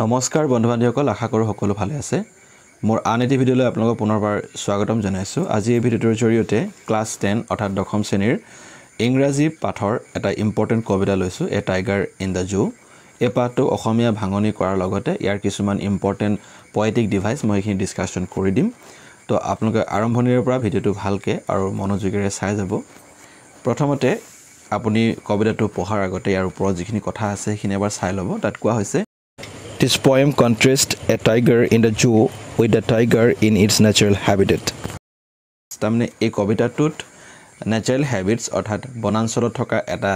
নমস্কাৰ বন্ধু-বান্ধৱীসকল আশা কৰো সকলো ভালে আছে মোৰ আন এটি ভিডিঅলৈ আপোনালোকক পুনৰবাৰ স্বাগতম জনাইছো আজি এই ভিডিঅটোৰ জৰিয়তে ক্লাছ 10 অৰ্থাৎ দশম শ্ৰেণীৰ ইংৰাজী পাঠৰ এটা ইম্পৰ্টেন্ট কবিতা লৈছো এ টাইগাৰ ইন দা জু এই পাঠটো অসমীয়া ভাঙনি কৰাৰ লগতে ইয়াৰ কিছুমান ইম্পৰ্টেন্ট পয়েটিক ডিভাইস মই এখিনি ডিসকাশন কৰি দিম তো আপোনালোকে আৰম্ভণিৰ পৰা ভিডিঅটো ভালকে আৰু মনোযোগেৰে চাই যাব প্ৰথমতে আপুনি কবিতাটো পঢ়াৰ আগতে ইয়াৰ ওপৰত যিখিনি কথা আছে সেইখিনি এবাৰ চাই ল'ব তাত কোৱা হৈছে This poem contrasts a tiger in the zoo with the tiger in its natural habitat. তামনে এই কবিতাটোত ন্যাচারাল হ্যাবিটস অর্থাৎ বনাঞ্চলত থকা এটা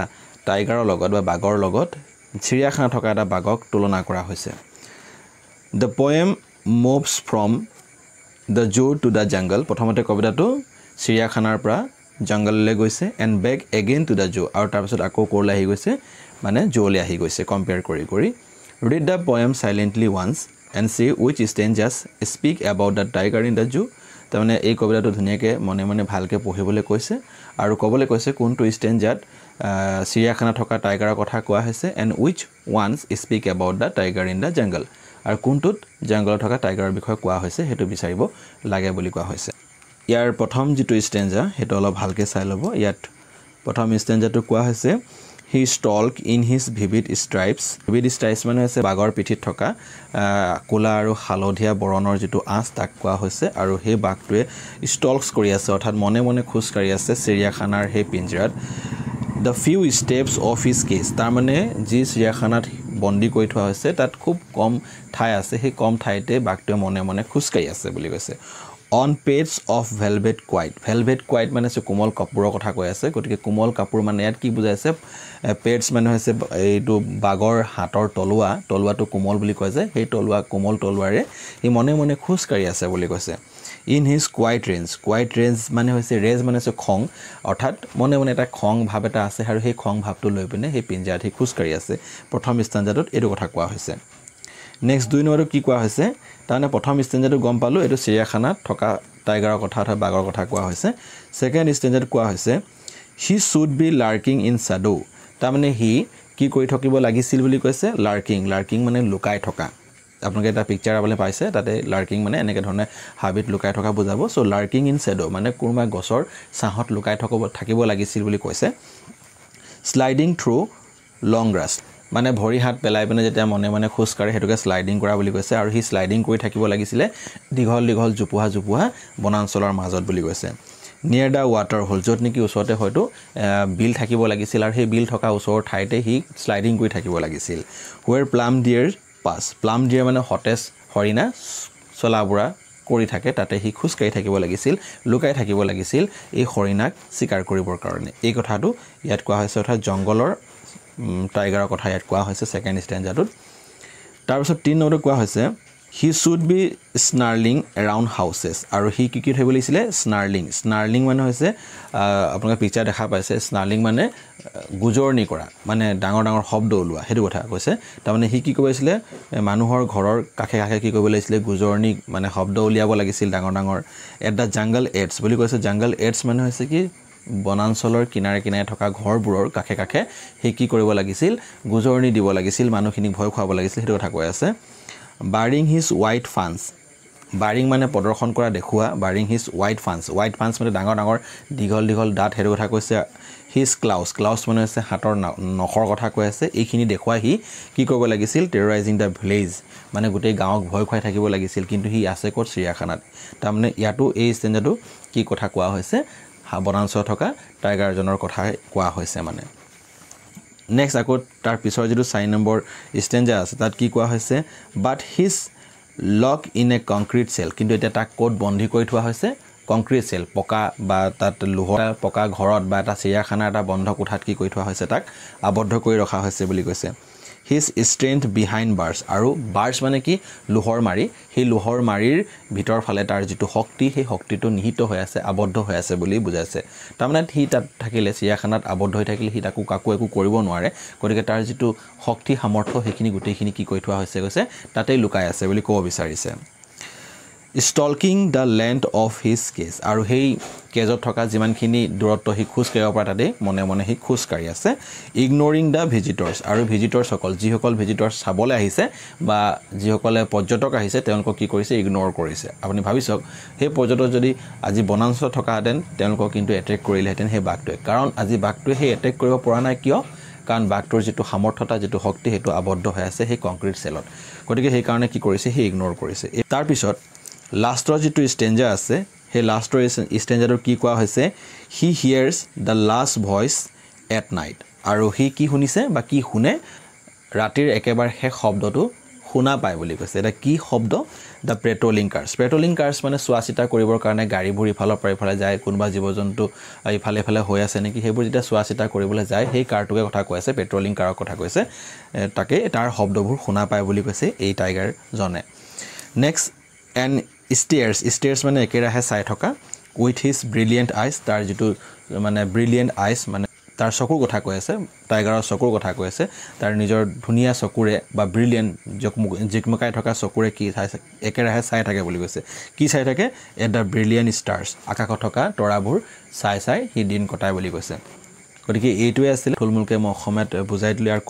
টাইগাৰৰ লগত বা বাঘৰ লগত চিৰিয়াখানা থকা এটা বাঘক তুলনা কৰা হৈছে The poem moves from the zoo to the jungle প্ৰথমতে কবিতাটো চিৰিয়াখানাৰ পৰা জংগললৈ গৈছে and back again to the zoo আৰু তাৰ পিছত আকৌ কৰলৈ আহি গৈছে মানে জুলৈ আহি গৈছে কম্পেয়াৰ কৰি Read the poem silently once and see which stanzas speak about the tiger in the zoo. তাৰমানে এই কবিতাটো ধুনিয়াকে মনে মনে ভালকে পঢ়িবলৈ কৈছে আৰু কবলৈ কৈছে কোনটো ষ্টেঞ্জাত চিৰিয়াখানা থকা টাইগাৰৰ কথা কোৱা হৈছে and which ones speak about the tiger in the jungle. আৰু কোনটোত জংগলত থকা টাইগাৰৰ বিষয়ে কোৱা হৈছে হেতু বিচাৰিব লাগে বুলি কোৱা হৈছে ইয়াৰ প্ৰথম যেটো ষ্টেঞ্জা হেতু অলপ ভালকে চাই ল'ব ইয়াত প্ৰথম ষ্টেঞ্জাটো কোৱা হৈছে He stalked in his vivid stripes. Vivid stripes মানে হৈছে বাঘৰ পিঠিত থকা কোলা আৰু হালধীয়া বৰণৰ যেটো আঁচ তাক কোৱা হৈছে আৰু সেই বাঘটোৱে ষ্টলকস কৰি আছে অৰ্থাৎ মনে মনে খোজ কাঢ়ি আছে চিৰিয়াখানাৰ সেই পিঞ্জৰাত The few steps of his cage তাৰ মানে যি চিৰিয়াখানাত বন্দী কৰি থোৱা হৈছে তাত খুব কম ঠাই আছে সেই কম ঠাইতে বাঘটোৱে মনে মনে খোজ কাঢ়ি আছে বুলি কৈছে On page of velvet quiet মানে কোমল কাপোৰৰ কথা কৈ আছে গতিকে কোমল কাপোৰ মানে ইয়াত কি বুজাইছে পেডস মানে হৈছে এইটো বাগৰ হাতৰ তলুৱাটো কোমল বুলি কয় যে সেই কোমল তলুৱাৰে ই মনে মনে খোজ কাঢ়ি আছে বুলি কৈছে In his quiet range মানে হৈছে ৰেজ মানে হৈছে খং অৰ্থাৎ মনে মনে এটা খং ভাব এটা আছে আৰু সেই খং ভাবটো লৈ পিনে সেই পিঞ্জাত হি খোজ কাঢ়ি আছে প্ৰথম ষ্টেঞ্জাটোত এইটো কথা কোৱা হৈছে নেক্সট দুই নম্বৰটো কি কোৱা হৈছে তানে প্ৰথম ষ্টেঞ্জাটো গম পালো এটো চিৰিয়াখানাত থকা টাইগাৰৰ কথা অথবা বাঘৰ কথা কোৱা হৈছে সেকেন্ড ষ্টেঞ্জাত কোৱা হৈছে he should be lurking in shadow তাৰমানে হি কি কৰি থাকিব লাগিছিল বুলি কৈছে লাৰ্কিং মানে লুকাই থকা আপোনালোকে এটা পিকচাৰ আপলে পাইছে তাতে লাৰ্কিং মানে এনেকে ধৰণে হাবিত লুকাই থকা বুজাব সো লাৰ্কিং ইন শ্যাডো মানে কোনবা গছৰ ছাহত লুকাই থাকিব লাগিছিল বুলি কৈছে স্লাইডিং থ্ৰু লং গ্ৰাছ মানে ভৰি হাত পেলাই পিনে যেতিয়া মনে মনে খোজ কাঢ়ে হেতুকে স্লাইডিং কৰা বুলি কৈছে আৰু হি স্লাইডিং কৰি থাকিব লাগিছিলে দীঘল জুপুহা বনাঞ্চলৰ মাজত বুলি কৈছে নিয়াৰ দা ওয়াটাৰ হোল যত নেকি ওচৰতে হয়তো বিল থাকিব লাগিছিল আৰু সেই বিল থকা ওচৰৰ ঠাইতে হি স্লাইডিং কৰি থাকিব লাগিছিল where plum deer pass plum deer মানে হটেজ হৰিণা চলাবুৰা কৰি থাকে তাতে হি খোজ কাঢ়ি থাকিব লাগিছিল লুকাই থাকিব লাগিছিল এই হৰিণাক শিকাৰ কৰিবৰ কাৰণে এই কথাটো ইয়াত কোৱা হৈছে অৰ্থাৎ জংগলৰ টাইগাৰৰ কথা ইয়াত কোৱা হৈছে সেকেন্ড ষ্টেঞ্জাটোত তাৰ পিছত 3 নম্বৰটো কোৱা হৈছে he should be snarling around houses আৰু হি কি থৈ বলিছিলে snarling মানে হৈছে আপোনালোকে পিকচাৰ দেখা পাইছে snarling মানে গুজৰনি কৰা মানে ডাঙৰ শব্দ ওলোৱা হেতু কথা কৈছে তাৰ মানে হি কি কৈছিলে মানুহৰ ঘৰৰ কাখে কি কৰিব লাগিছিলে গুজৰনি মানে শব্দ উলিয়াব লাগিছিল ডাঙৰ at the jungle edge বুলি কৈছে jungle edge মানে হৈছে কি বনাঞ্চলৰ কিনাৰে থকা ঘৰবোৰৰ কাখে হি কি কৰিব লাগিছিল গুজৰনি দিব লাগিছিল মানুহখিনিক ভয় খুৱাব লাগিছিল হেতু কথা কৈ আছে Baring his white fans baring মানে প্ৰদৰ্শন কৰা দেখুৱা baring his white fans মানে ডাঙৰ দীঘল দাঁত হেৰু কথা কৈছে his claws মানে আছে হাতৰ নখৰ কথা কৈ আছে এইখিনি দেখুৱা হি কি কৰিব লাগিছিল terrorizing the village মানে গোটেই গাঁওক ভয় খুৱাই থাকিব লাগিছিল কিন্তু হি আছে কোট চিৰিয়াখানাত তাৰমানে ইয়াটো এই ষ্টেঞ্জাটো কি কথা কোৱা হৈছে বনাঞ্চল থকা টাইগাৰজনৰ কথা কোৱা হৈছে মানে নেক্সট আকৌ তাৰ পিছৰ যেটো 4 নম্বৰ ষ্টেঞ্জা আছে তাত কি কোৱা হৈছে but his lock in a concrete cell কিন্তু এটা তাক কোড বন্ধি কৰি থোৱা হৈছে কংক্ৰিট সেল পকা বা তাত লোহাৰ পকা ঘৰত বা এটা চিৰিয়াখানা এটা বন্ধ কোঠাত কি কৰি থোৱা হৈছে তাক আবদ্ধ কৰি ৰখা হৈছে বুলি কৈছে his strength behind bars আৰু bars মানে কি লোহৰ মাৰি সেই লোহৰ মাৰিৰ ভিতৰ ফালে তাৰ যেটো শক্তি সেই শক্তিটো নিহিত হৈ আছে আবদ্ধ হৈ আছে বুলি বুজাইছে তাৰমানে হি তাত থাকিলে চিৰিয়াখানাত আবদ্ধ হৈ থাকিলে হি তাকো কাকো একো কৰিব নোৱাৰে গতিকে তাৰ যেটো শক্তি সামৰ্থ্য হেখিনি গুটেখিনি কি কৰি থোৱা হৈছে কৈছে তাতেই লুকাই আছে বুলি ক'ব বিচাৰিছে stalking the length of his cage আৰু সেই কেজত থকা যিমানখিনি দূৰত্ব সি খোজ কাঢ়িব পৰা তাতে মনে মনে সি খোজ কাঢ়ি আছে ইগনৰিং দ্য ভিজিটৰ্ছ আৰু ভিজিটৰ্ছসকল যিসকল ভিজিটৰ্ছ চাবলৈ আহিছে বা যিসকলে পৰ্যটক আহিছে তেওঁলোকক কি কৰিছে ইগনৰ কৰিছে আপুনি ভাবি চাওক সেই পৰ্যটক যদি আজি বনাঞ্চলত থকাহেঁতেন তেওঁলোকক কিন্তু এটেক কৰিলেহেঁতেন সেই বাঘটোৱে কাৰণ আজি বাঘটোৱে সেই এটেক কৰিব পৰা নাই কিয় কাৰণ বাঘটোৰ যিটো সামৰ্থ্যতা যিটো শক্তি সেইটো আবদ্ধ হৈ আছে সেই কংক্ৰিট চেলত গতিকে সেইকাৰণে কি কৰিছে সি ইগনৰ কৰিছে তাৰপিছত লাষ্টৰ যিটো ষ্টেঞ্জা আছে সেই লাষ্টৰ ষ্টেঞ্জাটো কি কোৱা হৈছে he hears the last voice at night আৰু সি কি শুনিছে বা কি শুনে ৰাতিৰ একেবাৰে শেষ শব্দটো শুনা পায় বুলি কৈছে এটা কি শব্দ দ্য পেট্ৰলিং কাৰ্ছ মানে চোৱা চিতা কৰিবৰ কাৰণে গাড়ীবোৰ ইফালৰ পৰা ইফালে যায় কোনোবা জীৱ জন্তু ইফালে ইফালে হৈ আছে নেকি সেইবোৰ যেতিয়া চোৱা চিতা কৰিবলৈ যায় সেই কাৰটোকে কথা কৈ আছে পেট্ৰলিং কাৰৰ কথা কৈছে তাকে তাৰ শব্দবোৰ শুনা পায় বুলি কৈছে এই টাইগাৰজনে নেক্সট এণ্ড ষ্টেয়াৰ্ছ মানে একেৰাহে চাই থকা উইথ হিজ ব্ৰিলিয়েণ্ট আইজ তাৰ যিটো মানে ব্ৰিলিয়েণ্ট আইজ মানে তাৰ চকুৰ কথা কৈ আছে টাইগাৰৰ চকুৰ কথা কৈ আছে তাৰ নিজৰ ধুনীয়া চকুৰে বা ব্ৰিলিয়েণ্ট জিকমকাই থকা চকুৰে কি চাইছে একেৰাহে চাই থাকে বুলি কৈছে কি চাই থাকে এট দ্য ব্ৰিলিয়েণ্ট ষ্টাৰ্ছ আকাশত থকা তৰাবোৰ চাই চাই সি দিন কটায় বুলি কৈছে গতিকে এইটোৱে আছিল থুলমূলকৈ মই অসমীয়াত বুজাই দিলোঁ ইয়াৰ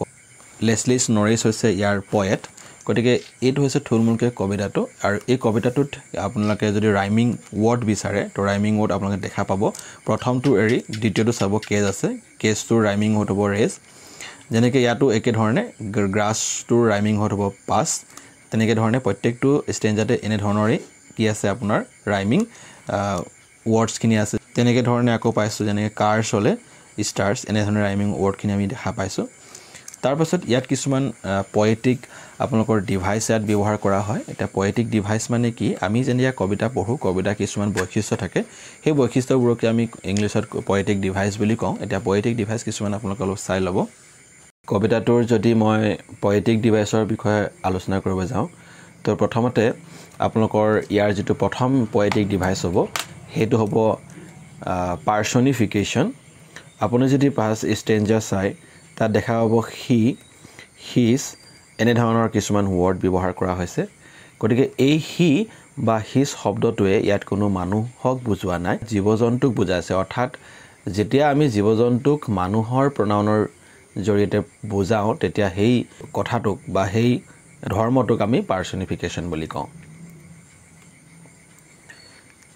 লেছলি নৰিছ হৈছে ইয়াৰ পয়েট গতিকে এইটো হৈছে থুলমূলকৈ কবিতাটো আৰু এই কবিতাটোত আপোনালোকে যদি ৰাইমিং ৱৰ্ড বিচাৰে তো ৰাইমিং ৱৰ্ড আপোনালোকে দেখা পাব প্ৰথমটো এৰি দ্বিতীয়টো চাব কেজ আছে কেজটোৰ ৰাইমিং ৱৰ্ড হ'ব ৰেজ যেনেকৈ ইয়াতো একেধৰণে গ্ৰাছটোৰ ৰাইমিং ৱৰ্ড হ'ব পাছ তেনেকৈ ধৰণে প্ৰত্যেকটো ষ্টেঞ্জাতে এনেধৰণৰে কি আছে আপোনাৰ ৰাইমিং ৱৰ্ডছখিনি আছে তেনেকৈ ধৰণে আকৌ পাইছোঁ যেনেকৈ কাৰ্ছ হ'লে ষ্টাৰ্ছ এনেধৰণে ৰাইমিং ৱৰ্ডখিনি আমি দেখা পাইছোঁ তাৰপাছত ইয়াত কিছুমান পয়েটিক আপোনালোকৰ ডিভাইচ ইয়াত ব্যৱহাৰ কৰা হয় এটা পয়েটিক ডিভাইচ মানে কি আমি যেনেকৈ কবিতা পঢ়োঁ কবিতা কিছুমান বৈশিষ্ট্য থাকে সেই বৈশিষ্ট্যবোৰকে আমি ইংলিছত পয়েটিক ডিভাইচ বুলি কওঁ এতিয়া পয়েটিক ডিভাইচ কিছুমান আপোনালোকে অলপ চাই ল'ব কবিতাটোৰ যদি মই পয়েটিক ডিভাইচৰ বিষয়ে আলোচনা কৰিব যাওঁ তো প্ৰথমতে আপোনালোকৰ ইয়াৰ যিটো প্ৰথম পয়েটিক ডিভাইচ হ'ব সেইটো হ'ব পাৰ্চনিফিকেশ্যন আপুনি যদি ফাৰ্ষ্ট ষ্টেঞ্জা চাই তাত দেখা পাব হি হিজ এনেধৰণৰ কিছুমান ৱৰ্ড ব্যৱহাৰ কৰা হৈছে গতিকে এই হি বা হিজ শব্দটোৱে ইয়াত কোনো মানুহক বুজোৱা নাই জীৱ জন্তুক বুজাইছে অৰ্থাৎ যেতিয়া আমি জীৱ জন্তুক মানুহৰ প্ৰণাউনৰ জৰিয়তে বুজাওঁ তেতিয়া সেই কথাটোক বা সেই ধৰ্মটোক আমি পাৰ্চনিফিকেশ্যন বুলি কওঁ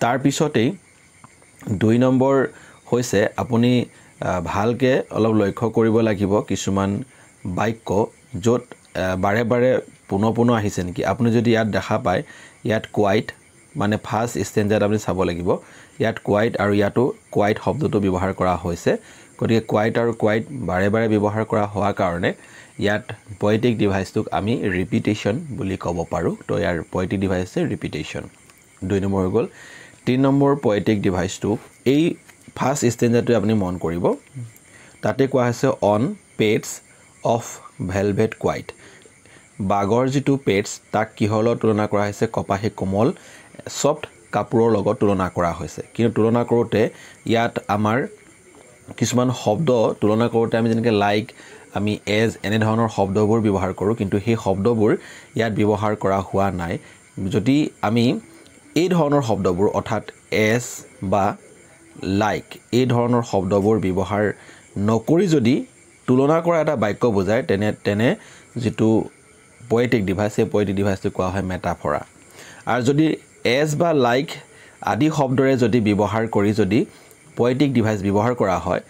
তাৰপিছতেই 2 নম্বৰ হৈছে আপুনি ভালকৈ অলপ লক্ষ্য কৰিব লাগিব কিছুমান বাক্য য'ত বাৰে বাৰে পুনৰ আহিছে নেকি আপুনি যদি ইয়াত দেখা পায় ইয়াত কোৱাইট মানে ফাৰ্ষ্ট ষ্টেঞ্জাত আপুনি চাব লাগিব ইয়াত কোৱাইট আৰু ইয়াতো কোৱাইট শব্দটো ব্যৱহাৰ কৰা হৈছে গতিকে কোৱাইট আৰু কোৱাইট বাৰে বাৰে ব্যৱহাৰ কৰা হোৱাৰ কাৰণে ইয়াত পয়েটিক ডিভাইচটোক আমি ৰিপিটেশ্যন বুলি ক'ব পাৰোঁ তো ইয়াৰ পয়েটিক ডিভাইচ হৈছে ৰিপিটেশ্যন 2 নম্বৰ হৈ গ'ল 3 নম্বৰ পয়েটিক ডিভাইচটো এই ফাৰ্ষ্ট ষ্টেঞ্জাটো আপুনি মন কৰিব তাতে কোৱা হৈছে on patch of velvet quiet বাগৰ যিটো পেটছ তাক কিহৰ লগত তুলনা কৰা হৈছে কপাহী কোমল সফ্ট কাপোৰৰ লগত তুলনা কৰা হৈছে কিন্তু তুলনা কৰোঁতে ইয়াত আমাৰ কিছুমান শব্দ তুলনা কৰোঁতে আমি যেনেকৈ লাইক আমি এজ এনেধৰণৰ শব্দবোৰ ব্যৱহাৰ কৰোঁ কিন্তু সেই শব্দবোৰ ইয়াত ব্যৱহাৰ কৰা হোৱা নাই যদি আমি এই ধৰণৰ শব্দবোৰ অৰ্থাৎ এজ বা লাইক এই ধৰণৰ শব্দবোৰ ব্যৱহাৰ নকৰি যদি তুলনা কৰা এটা বাক্য বুজায় তেনে যিটো পয়েটিক ডিভাইচ সেই পয়েটিক ডিভাইচটো কোৱা হয় মেটাফৰা আৰু যদি এজ বা লাইক আদি শব্দৰে যদি ব্যৱহাৰ কৰি যদি পয়েটিক ডিভাইচ ব্যৱহাৰ কৰা হয়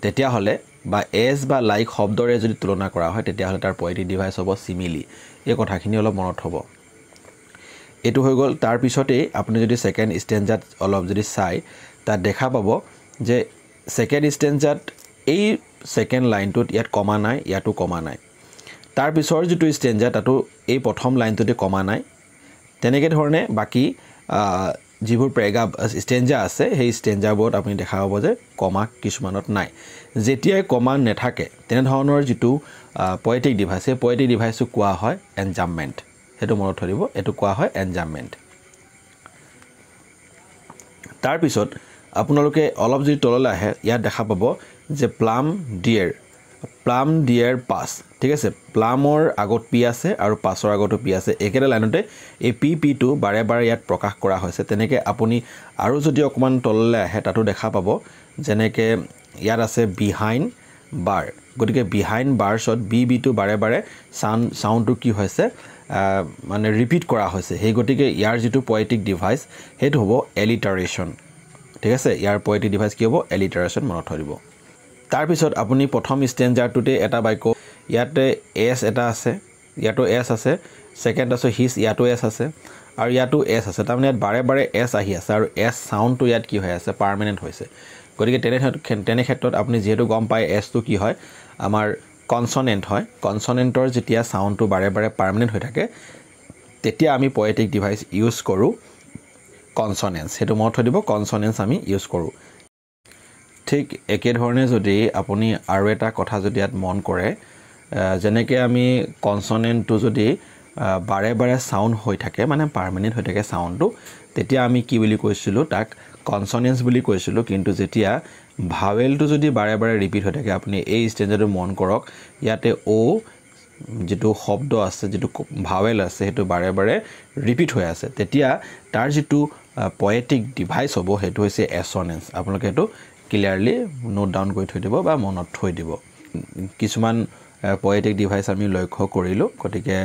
তেতিয়াহ'লে বা এজ বা লাইক শব্দৰে যদি তুলনা কৰা হয় তেতিয়াহ'লে তাৰ পয়েটিক ডিভাইচ হ'ব চিমিলি এই কথাখিনি অলপ মনত হ'ব এইটো হৈ গ'ল তাৰপিছতেই আপুনি যদি ছেকেণ্ড ষ্টেঞ্জাত অলপ যদি চাই তাত দেখা পাব যে ছেকেণ্ড ষ্টেঞ্জাত এই ছেকেণ্ড লাইনটোত ইয়াত কমা নাই ইয়াতো কমা নাই তাৰ পিছৰ যিটো ষ্টেঞ্জা তাতো এই প্ৰথম লাইনটোতে কমা নাই তেনেকৈ ধৰণে বাকী যিবোৰ ষ্টেঞ্জা আছে সেই ষ্টেঞ্জাবোৰত আপুনি দেখা পাব যে কমা কিছুমানত নাই যেতিয়াই কমা নাথাকে তেনেধৰণৰ যিটো পয়েটিক ডিভাইচ সেই পয়েটিক ডিভাইচটো কোৱা হয় এনজামমেণ্ট সেইটো মনত থৈ দিব এইটো কোৱা হয় এনজামমেণ্ট তাৰপিছত আপোনালোকে অলপ যদি তললৈ আহে ইয়াত দেখা পাব যে প্লাম ডিয়েৰ প্লাম ডিয়াৰ পাছ ঠিক আছে প্লামৰ আগত পি আছে আৰু পাছৰ আগতো পি আছে একেটা লাইনতে এই পিটো বাৰে বাৰে ইয়াত প্ৰকাশ কৰা হৈছে তেনেকৈ আপুনি আৰু যদি অকমান তললৈ আহে তাতো দেখা পাব যেনেকৈ ইয়াত আছে বিহাইণ্ড বাৰ গতিকে বিহাইণ্ড বাৰছত বিটো বাৰে বাৰে সাউণ্ডটো কি হৈছে মানে ৰিপিট কৰা হৈছে সেই গতিকে ইয়াৰ যিটো পয়েটিক ডিভাইচ সেইটো হ'ব এলিটাৰেশ্যন ঠিক আছে ইয়াৰ পয়েটিক ডিভাইচ কি হ'ব এলিটাৰেশ্যন মনত থৈ দিব তাৰ পিছত আপুনি প্ৰথম ষ্টেঞ্জাৰটোতে এটা বাক্য ইয়াতে এছ এটা আছে ইয়াতো এছ আছে সেকেন্ড আছে হিজ ইয়াতো এছ আছে আৰু ইয়াতো এছ আছে তাৰমানে ইয়াত বাৰে বাৰে এছ আহি আছে আৰু এছ সাউণ্ডটো ইয়াত কি হৈ আছে পাৰ্মানেণ্ট হৈছে গতিকে তেনে ক্ষেত্ৰত আপুনি যেহেতু গম পায় এছটো কি হয় আমাৰ কনসনেন্ট হয় কনসনেন্টৰ যেতিয়া সাউণ্ডটো বাৰে বাৰে পাৰ্মানেণ্ট হৈ থাকে তেতিয়া আমি পয়েটিক ডিভাইচ ইউজ কৰোঁ কনসনেন্স সেইটো মনত থৈ দিব কনসনেন্স আমি ইউজ কৰোঁ ঠিক একে ধৰণে যদি আপুনি আৰু এটা কথা যদি ইয়াত মন কৰে যেনেকৈ আমি কনসনেন্টটো যদি বাৰে বাৰে সাউণ্ড হৈ থাকে মানে পাৰ্মানেণ্ট হৈ থাকে সাউণ্ডটো তেতিয়া আমি কি বুলি কৈছিলোঁ তাক কনসনেন্স বুলি কৈছিলোঁ কিন্তু যেতিয়া ভাৱেলটো যদি বাৰে বাৰে ৰিপিট হৈ থাকে আপুনি এই ষ্টেঞ্জাৰটো মন কৰক ইয়াতে ও যেটো শব্দ আছে যেটো ভাৱেল আছে সেইটো বাৰে বাৰে ৰিপিট হৈ আছে তেতিয়া তাৰ যেটো পয়েটিক ডিভাইচ হ'ব সেইটো হৈছে এছনেন্স আপোনালোকে এটো ক্লিয়াৰলি নোট ডাউন কৰি থৈ দিব বা মনত থৈ দিব কিছুমান পয়েটিক ডিভাইচ আমি লক্ষ্য কৰিলোঁ গতিকে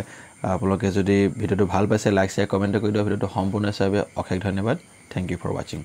আপোনালোকে যদি ভিডিওটো ভাল পাইছে লাইক শেয়াৰ কমেন্ট কৰি দিও ভিডিওটো সম্পূৰ্ণ হিচাপে অশেষ ধন্যবাদ থ্যাংক ইউ ফৰ ওয়াচিং